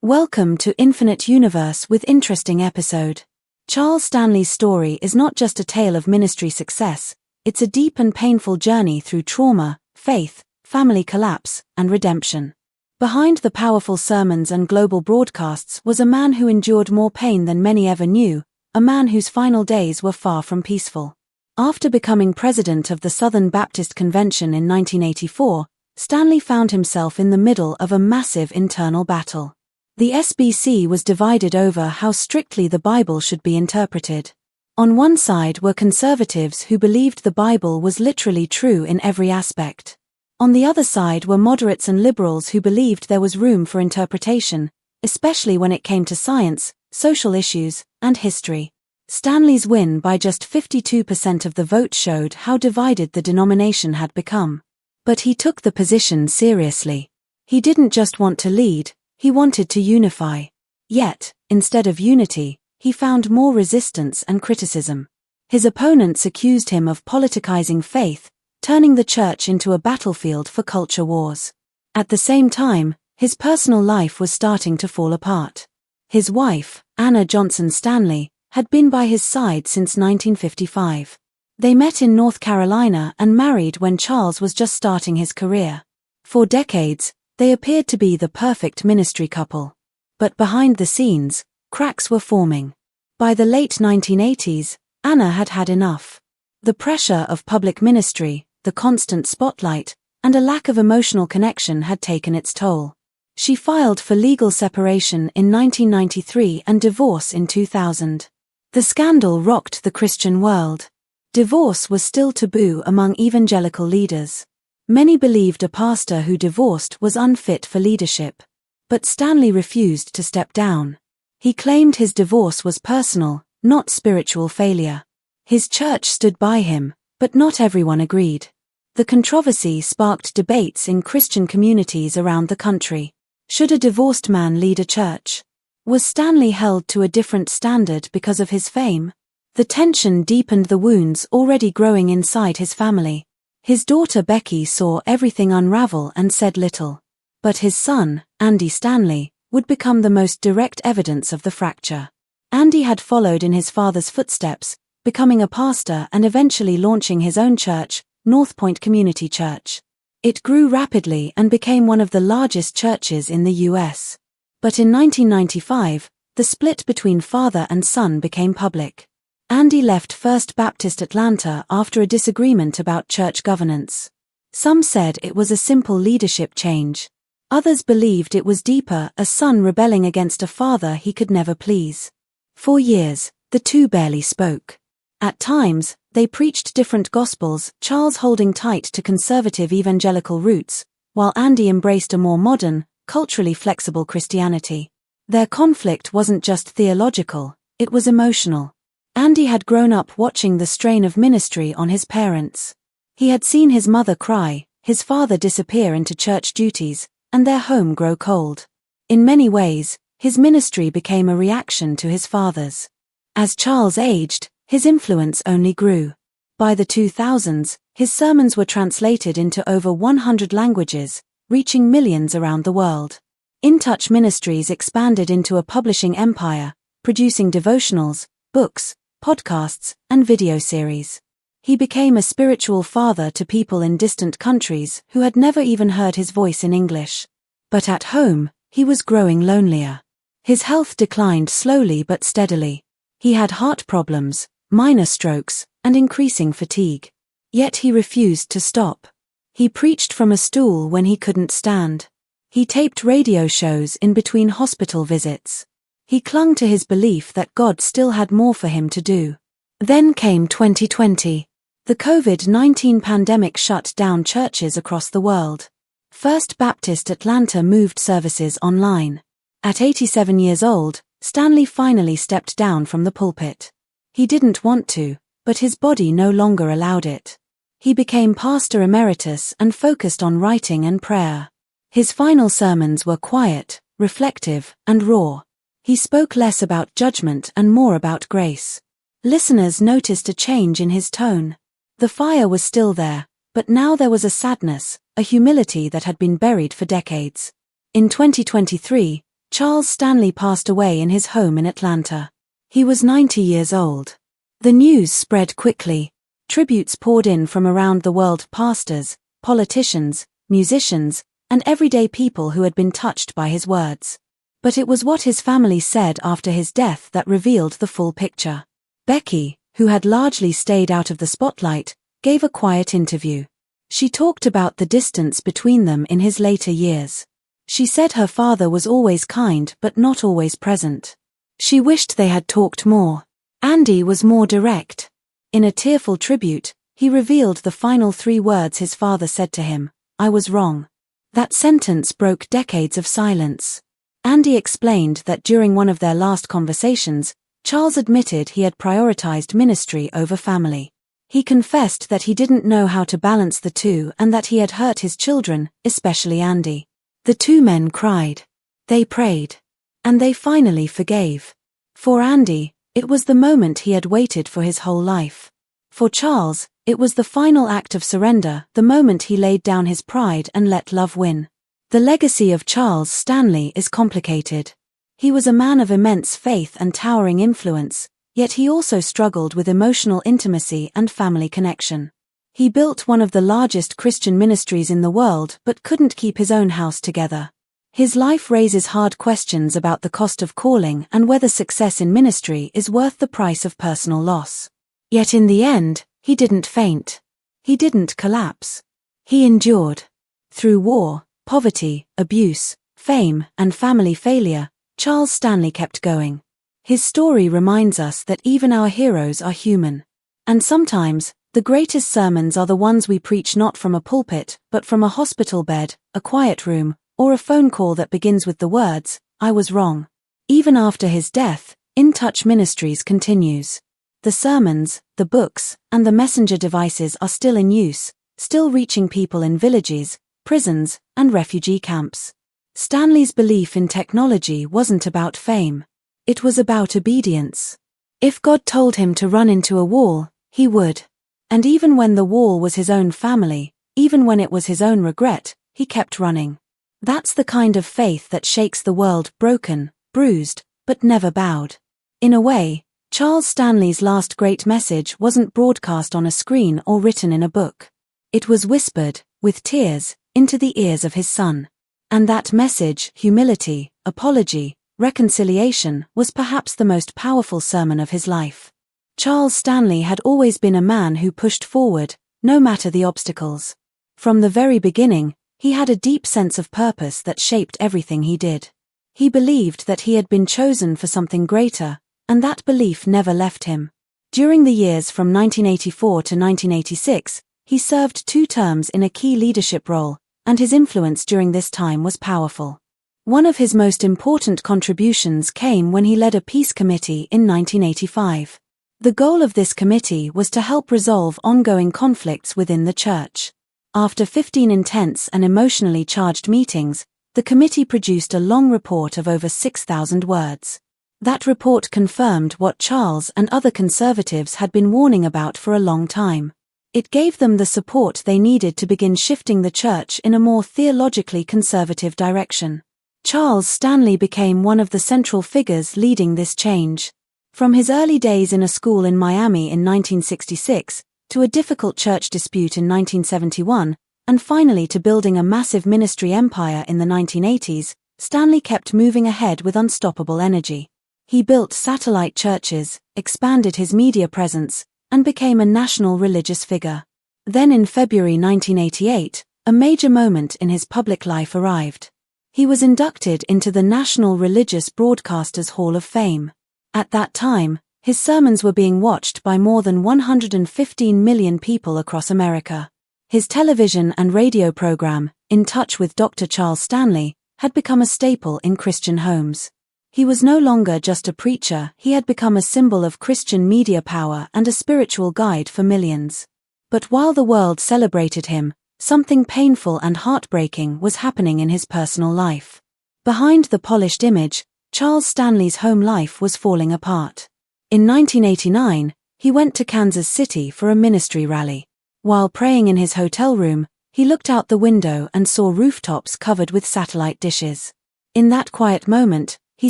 Welcome to Infinite Universe with interesting episode. Charles Stanley's story is not just a tale of ministry success, it's a deep and painful journey through trauma, faith, family collapse, and redemption. Behind the powerful sermons and global broadcasts was a man who endured more pain than many ever knew, a man whose final days were far from peaceful. After becoming president of the Southern Baptist Convention in 1984, Stanley found himself in the middle of a massive internal battle. The SBC was divided over how strictly the Bible should be interpreted. On one side were conservatives who believed the Bible was literally true in every aspect. On the other side were moderates and liberals who believed there was room for interpretation, especially when it came to science, social issues, and history. Stanley's win by just 52% of the vote showed how divided the denomination had become. But he took the position seriously. He didn't just want to lead, he wanted to unify. Yet, instead of unity, he found more resistance and criticism. His opponents accused him of politicizing faith, turning the church into a battlefield for culture wars. At the same time, his personal life was starting to fall apart. His wife, Anna Johnson Stanley, had been by his side since 1955. They met in North Carolina and married when Charles was just starting his career. For decades, they appeared to be the perfect ministry couple. But behind the scenes, cracks were forming. By the late 1980s, Anna had had enough. The pressure of public ministry, the constant spotlight, and a lack of emotional connection had taken its toll. She filed for legal separation in 1993 and divorce in 2000. The scandal rocked the Christian world. Divorce was still taboo among evangelical leaders. Many believed a pastor who divorced was unfit for leadership. But Stanley refused to step down. He claimed his divorce was personal, not spiritual failure. His church stood by him, but not everyone agreed. The controversy sparked debates in Christian communities around the country. Should a divorced man lead a church? Was Stanley held to a different standard because of his fame? The tension deepened the wounds already growing inside his family. His daughter Becky saw everything unravel and said little. But his son, Andy Stanley, would become the most direct evidence of the fracture. Andy had followed in his father's footsteps, becoming a pastor and eventually launching his own church, North Point Community Church. It grew rapidly and became one of the largest churches in the U.S. But in 1995, the split between father and son became public. Andy left First Baptist Atlanta after a disagreement about church governance. Some said it was a simple leadership change. Others believed it was deeper, a son rebelling against a father he could never please. For years, the two barely spoke. At times, they preached different gospels, Charles holding tight to conservative evangelical roots, while Andy embraced a more modern, culturally flexible Christianity. Their conflict wasn't just theological, it was emotional. Andy had grown up watching the strain of ministry on his parents. He had seen his mother cry, his father disappear into church duties, and their home grow cold. In many ways, his ministry became a reaction to his father's. As Charles aged, his influence only grew. By the 2000s, his sermons were translated into over 100 languages, reaching millions around the world. In Touch Ministries expanded into a publishing empire, producing devotionals, books, podcasts, and video series. He became a spiritual father to people in distant countries who had never even heard his voice in English. But at home, he was growing lonelier. His health declined slowly but steadily. He had heart problems, minor strokes, and increasing fatigue. Yet he refused to stop. He preached from a stool when he couldn't stand. He taped radio shows in between hospital visits. He clung to his belief that God still had more for him to do. Then came 2020. The COVID-19 pandemic shut down churches across the world. First Baptist Atlanta moved services online. At 87 years old, Stanley finally stepped down from the pulpit. He didn't want to, but his body no longer allowed it. He became pastor emeritus and focused on writing and prayer. His final sermons were quiet, reflective, and raw. He spoke less about judgment and more about grace. Listeners noticed a change in his tone. The fire was still there, but now there was a sadness, a humility that had been buried for decades. In 2023, Charles Stanley passed away in his home in Atlanta. He was 90 years old. The news spread quickly. Tributes poured in from around the world: pastors, politicians, musicians, and everyday people who had been touched by his words. But it was what his family said after his death that revealed the full picture. Becky, who had largely stayed out of the spotlight, gave a quiet interview. She talked about the distance between them in his later years. She said her father was always kind but not always present. She wished they had talked more. Andy was more direct. In a tearful tribute, he revealed the final 3 words his father said to him: "I was wrong." That sentence broke decades of silence. Andy explained that during one of their last conversations, Charles admitted he had prioritized ministry over family. He confessed that he didn't know how to balance the two and that he had hurt his children, especially Andy. The 2 men cried. They prayed. And they finally forgave. For Andy, it was the moment he had waited for his whole life. For Charles, it was the final act of surrender, the moment he laid down his pride and let love win. The legacy of Charles Stanley is complicated. He was a man of immense faith and towering influence, yet he also struggled with emotional intimacy and family connection. He built one of the largest Christian ministries in the world but couldn't keep his own house together. His life raises hard questions about the cost of calling and whether success in ministry is worth the price of personal loss. Yet in the end, he didn't faint. He didn't collapse. He endured. Through war, poverty, abuse, fame, and family failure, Charles Stanley kept going. His story reminds us that even our heroes are human. And sometimes, the greatest sermons are the ones we preach not from a pulpit, but from a hospital bed, a quiet room, or a phone call that begins with the words, "I was wrong." Even after his death, In Touch Ministries continues. The sermons, the books, and the messenger devices are still in use, still reaching people in villages, prisons, and refugee camps. Stanley's belief in technology wasn't about fame. It was about obedience. If God told him to run into a wall, he would. And even when the wall was his own family, even when it was his own regret, he kept running. That's the kind of faith that shakes the world, broken, bruised, but never bowed. In a way, Charles Stanley's last great message wasn't broadcast on a screen or written in a book. It was whispered, with tears, into the ears of his son. And that message, humility, apology, reconciliation, was perhaps the most powerful sermon of his life. Charles Stanley had always been a man who pushed forward, no matter the obstacles. From the very beginning, he had a deep sense of purpose that shaped everything he did. He believed that he had been chosen for something greater, and that belief never left him. During the years from 1984 to 1986, he served 2 terms in a key leadership role, and his influence during this time was powerful. One of his most important contributions came when he led a peace committee in 1985. The goal of this committee was to help resolve ongoing conflicts within the church. After 15 intense and emotionally charged meetings, the committee produced a long report of over 6,000 words. That report confirmed what Charles and other conservatives had been warning about for a long time. It gave them the support they needed to begin shifting the church in a more theologically conservative direction. Charles Stanley became one of the central figures leading this change. From his early days in a school in Miami in 1966, to a difficult church dispute in 1971, and finally to building a massive ministry empire in the 1980s, Stanley kept moving ahead with unstoppable energy. He built satellite churches, expanded his media presence, and became a national religious figure. Then in February 1988, a major moment in his public life arrived. He was inducted into the National Religious Broadcasters Hall of Fame. At that time, his sermons were being watched by more than 115 million people across America. His television and radio program, In Touch with Dr. Charles Stanley, had become a staple in Christian homes. He was no longer just a preacher, he had become a symbol of Christian media power and a spiritual guide for millions. But while the world celebrated him, something painful and heartbreaking was happening in his personal life. Behind the polished image, Charles Stanley's home life was falling apart. In 1989, he went to Kansas City for a ministry rally. While praying in his hotel room, he looked out the window and saw rooftops covered with satellite dishes. In that quiet moment, he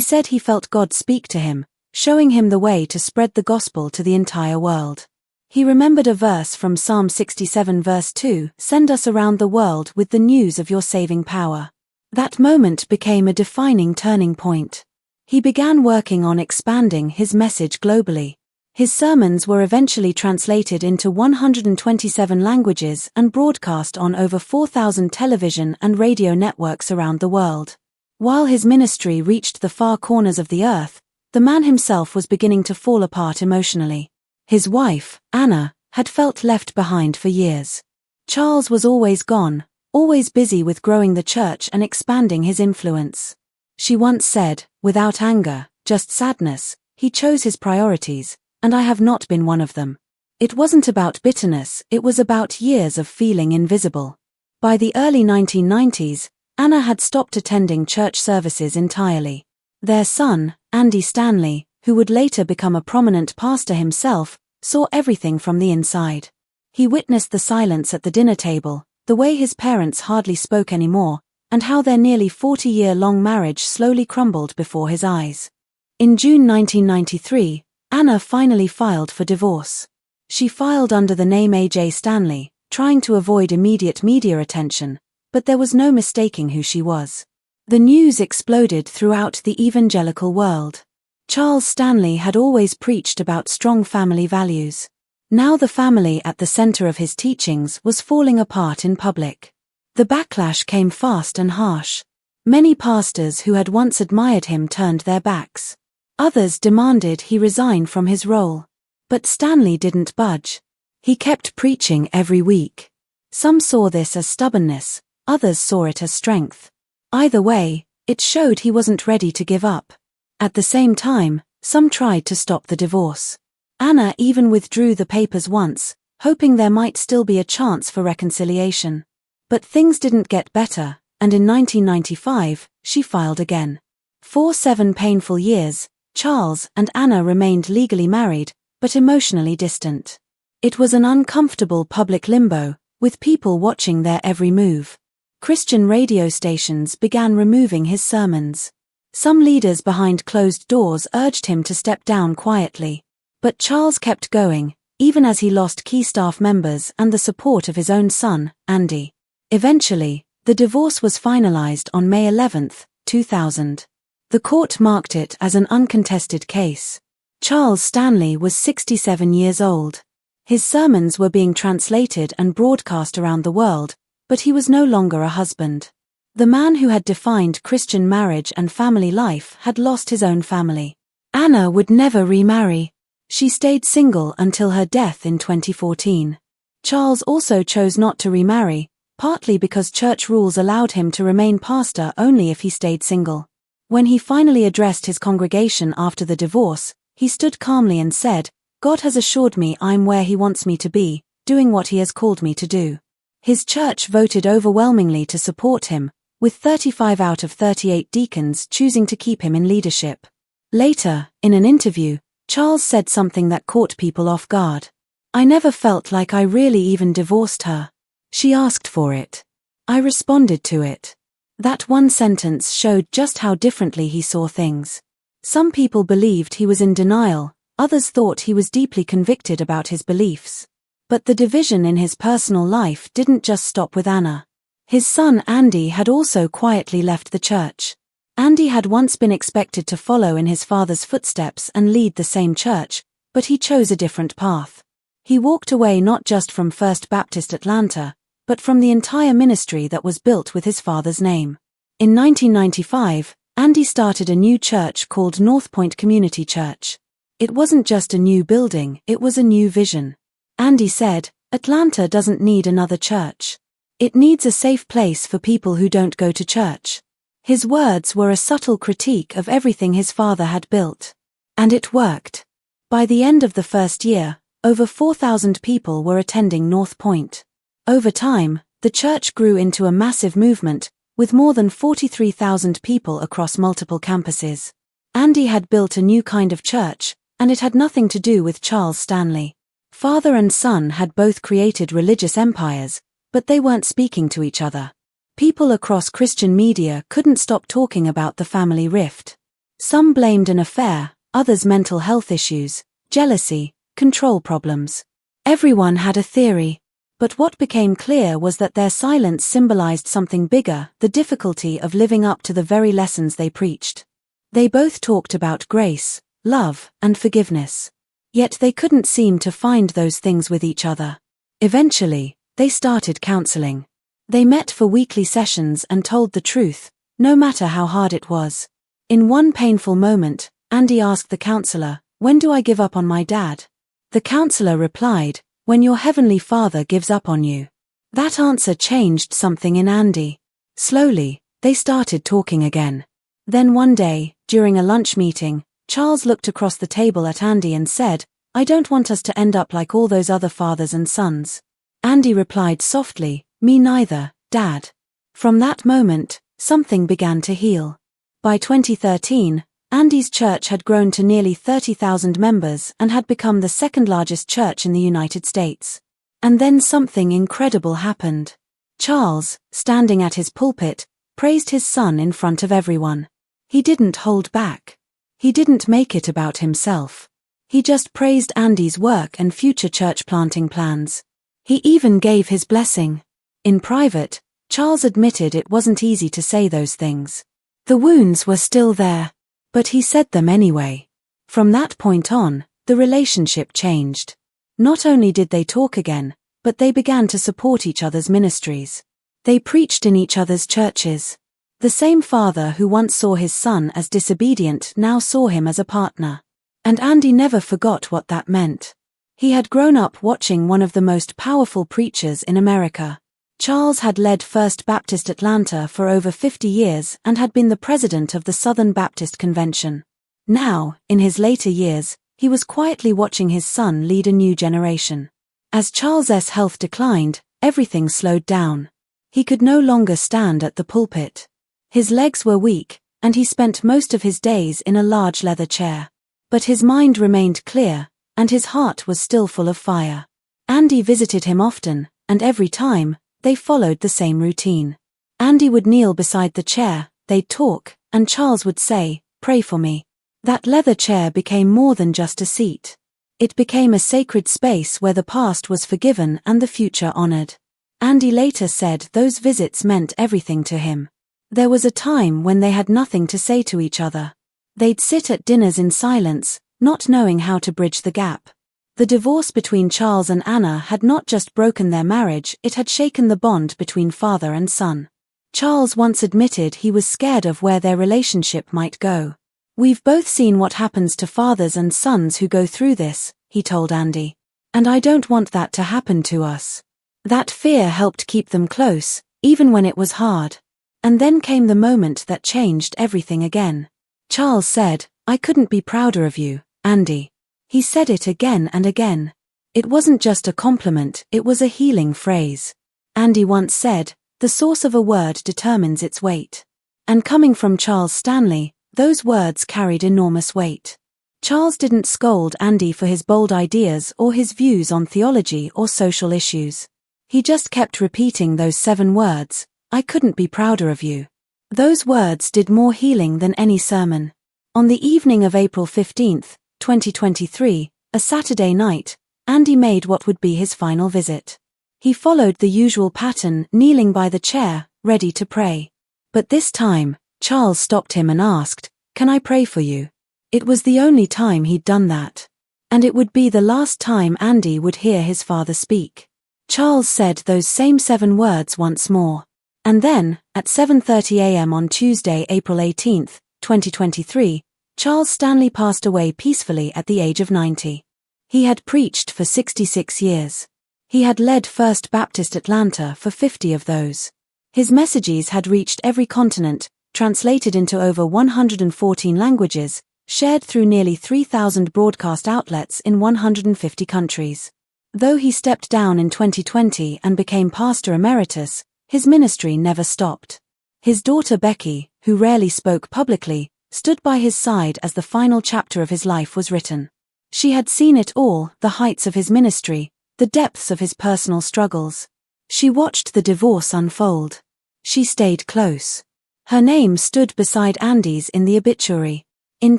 said he felt God speak to him, showing him the way to spread the gospel to the entire world. He remembered a verse from Psalm 67 verse 2, "Send us around the world with the news of your saving power." That moment became a defining turning point. He began working on expanding his message globally. His sermons were eventually translated into 127 languages and broadcast on over 4,000 television and radio networks around the world. While his ministry reached the far corners of the earth, the man himself was beginning to fall apart emotionally. His wife, Anna, had felt left behind for years. Charles was always gone, always busy with growing the church and expanding his influence. She once said, without anger, just sadness, "He chose his priorities, and I have not been one of them." It wasn't about bitterness, it was about years of feeling invisible. By the early 1990s, Anna had stopped attending church services entirely. Their son, Andy Stanley, who would later become a prominent pastor himself, saw everything from the inside. He witnessed the silence at the dinner table, the way his parents hardly spoke anymore, and how their nearly 40-year-long marriage slowly crumbled before his eyes. In June 1993, Anna finally filed for divorce. She filed under the name A.J. Stanley, trying to avoid immediate media attention, but there was no mistaking who she was. The news exploded throughout the evangelical world. Charles Stanley had always preached about strong family values. Now the family at the center of his teachings was falling apart in public. The backlash came fast and harsh. Many pastors who had once admired him turned their backs. Others demanded he resign from his role. But Stanley didn't budge. He kept preaching every week. Some saw this as stubbornness, others saw it as strength. Either way, it showed he wasn't ready to give up. At the same time, some tried to stop the divorce. Anna even withdrew the papers once, hoping there might still be a chance for reconciliation. But things didn't get better, and in 1995, she filed again. For 7 painful years, Charles and Anna remained legally married, but emotionally distant. It was an uncomfortable public limbo, with people watching their every move. Christian radio stations began removing his sermons. Some leaders behind closed doors urged him to step down quietly. But Charles kept going, even as he lost key staff members and the support of his own son, Andy. Eventually, the divorce was finalized on May 11, 2000. The court marked it as an uncontested case. Charles Stanley was 67 years old. His sermons were being translated and broadcast around the world, but he was no longer a husband. The man who had defined Christian marriage and family life had lost his own family. Anna would never remarry. She stayed single until her death in 2014. Charles also chose not to remarry, partly because church rules allowed him to remain pastor only if he stayed single. When he finally addressed his congregation after the divorce, he stood calmly and said, "God has assured me I'm where He wants me to be, doing what He has called me to do." His church voted overwhelmingly to support him, with 35 out of 38 deacons choosing to keep him in leadership. Later, in an interview, Charles said something that caught people off guard. "I never felt like I really even divorced her. She asked for it. I responded to it." That one sentence showed just how differently he saw things. Some people believed he was in denial, others thought he was deeply convicted about his beliefs. But the division in his personal life didn't just stop with Anna. His son Andy had also quietly left the church. Andy had once been expected to follow in his father's footsteps and lead the same church, but he chose a different path. He walked away not just from First Baptist Atlanta, but from the entire ministry that was built with his father's name. In 1995, Andy started a new church called North Point Community Church. It wasn't just a new building, it was a new vision. Andy said, "Atlanta doesn't need another church. It needs a safe place for people who don't go to church." His words were a subtle critique of everything his father had built. And it worked. By the end of the first year, over 4,000 people were attending North Point. Over time, the church grew into a massive movement, with more than 43,000 people across multiple campuses. Andy had built a new kind of church, and it had nothing to do with Charles Stanley. Father and son had both created religious empires, but they weren't speaking to each other. People across Christian media couldn't stop talking about the family rift. Some blamed an affair, others mental health issues, jealousy, control problems. Everyone had a theory. But what became clear was that their silence symbolized something bigger, the difficulty of living up to the very lessons they preached. They both talked about grace, love, and forgiveness. Yet they couldn't seem to find those things with each other. Eventually, they started counseling. They met for weekly sessions and told the truth, no matter how hard it was. In one painful moment, Andy asked the counselor, "When do I give up on my dad?" The counselor replied, "When your heavenly Father gives up on you." That answer changed something in Andy. Slowly, they started talking again. Then one day, during a lunch meeting, Charles looked across the table at Andy and said, "I don't want us to end up like all those other fathers and sons." Andy replied softly, "Me neither, Dad." From that moment, something began to heal. By 2013, Andy's church had grown to nearly 30,000 members and had become the second largest church in the United States. And then something incredible happened. Charles, standing at his pulpit, praised his son in front of everyone. He didn't hold back. He didn't make it about himself. He just praised Andy's work and future church planting plans. He even gave his blessing. In private, Charles admitted it wasn't easy to say those things. The wounds were still there. But he said them anyway. From that point on, the relationship changed. Not only did they talk again, but they began to support each other's ministries. They preached in each other's churches. The same father who once saw his son as disobedient now saw him as a partner. And Andy never forgot what that meant. He had grown up watching one of the most powerful preachers in America. Charles had led First Baptist Atlanta for over 50 years and had been the president of the Southern Baptist Convention. Now, in his later years, he was quietly watching his son lead a new generation. As Charles's health declined, everything slowed down. He could no longer stand at the pulpit. His legs were weak, and he spent most of his days in a large leather chair. But his mind remained clear, and his heart was still full of fire. Andy visited him often, and every time, they followed the same routine. Andy would kneel beside the chair, they'd talk, and Charles would say, "Pray for me." That leather chair became more than just a seat. It became a sacred space where the past was forgiven and the future honored. Andy later said those visits meant everything to him. There was a time when they had nothing to say to each other. They'd sit at dinners in silence, not knowing how to bridge the gap. The divorce between Charles and Anna had not just broken their marriage, it had shaken the bond between father and son. Charles once admitted he was scared of where their relationship might go. "We've both seen what happens to fathers and sons who go through this," he told Andy. "And I don't want that to happen to us." That fear helped keep them close, even when it was hard. And then came the moment that changed everything again. Charles said, "I couldn't be prouder of you, Andy." He said it again and again. It wasn't just a compliment, it was a healing phrase. Andy once said, "The source of a word determines its weight." And coming from Charles Stanley, those words carried enormous weight. Charles didn't scold Andy for his bold ideas or his views on theology or social issues. He just kept repeating those 7 words, "I couldn't be prouder of you." Those words did more healing than any sermon. On the evening of April 15th, 2023, a Saturday night, Andy made what would be his final visit. He followed the usual pattern, kneeling by the chair, ready to pray. But this time, Charles stopped him and asked, "Can I pray for you?" It was the only time he'd done that. And it would be the last time Andy would hear his father speak. Charles said those same 7 words once more. And then, at 7:30 a.m. on Tuesday, April 18th, 2023, Charles Stanley passed away peacefully at the age of 90. He had preached for 66 years. He had led First Baptist Atlanta for 50 of those. His messages had reached every continent, translated into over 114 languages, shared through nearly 3,000 broadcast outlets in 150 countries. Though he stepped down in 2020 and became pastor emeritus, his ministry never stopped. His daughter Becky, who rarely spoke publicly, stood by his side as the final chapter of his life was written. She had seen it all, the heights of his ministry, the depths of his personal struggles. She watched the divorce unfold. She stayed close. Her name stood beside Andy's in the obituary. In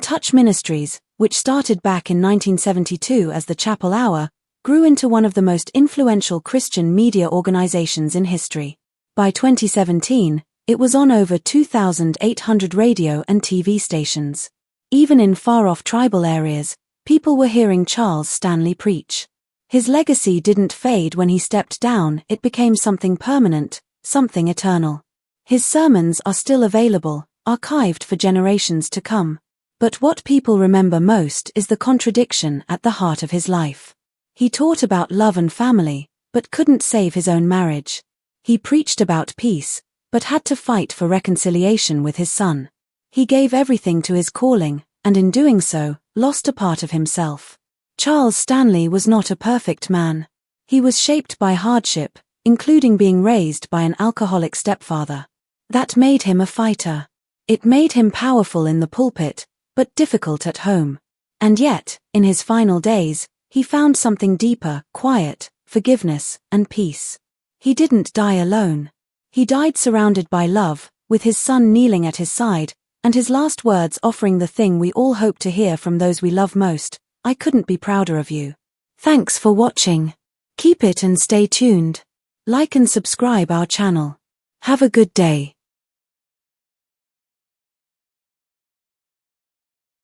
Touch Ministries, which started back in 1972 as the Chapel Hour, grew into one of the most influential Christian media organizations in history. By 2017, it was on over 2,800 radio and TV stations. Even in far-off tribal areas, people were hearing Charles Stanley preach. His legacy didn't fade when he stepped down, it became something permanent, something eternal. His sermons are still available, archived for generations to come. But what people remember most is the contradiction at the heart of his life. He taught about love and family, but couldn't save his own marriage. He preached about peace, but had to fight for reconciliation with his son. He gave everything to his calling, and in doing so, lost a part of himself. Charles Stanley was not a perfect man. He was shaped by hardship, including being raised by an alcoholic stepfather. That made him a fighter. It made him powerful in the pulpit, but difficult at home. And yet, in his final days, he found something deeper: quiet, forgiveness, and peace. He didn't die alone. He died surrounded by love, with his son kneeling at his side, and his last words offering the thing we all hope to hear from those we love most: I couldn't be prouder of you. Thanks for watching. Keep it and stay tuned. Like and subscribe our channel. Have a good day.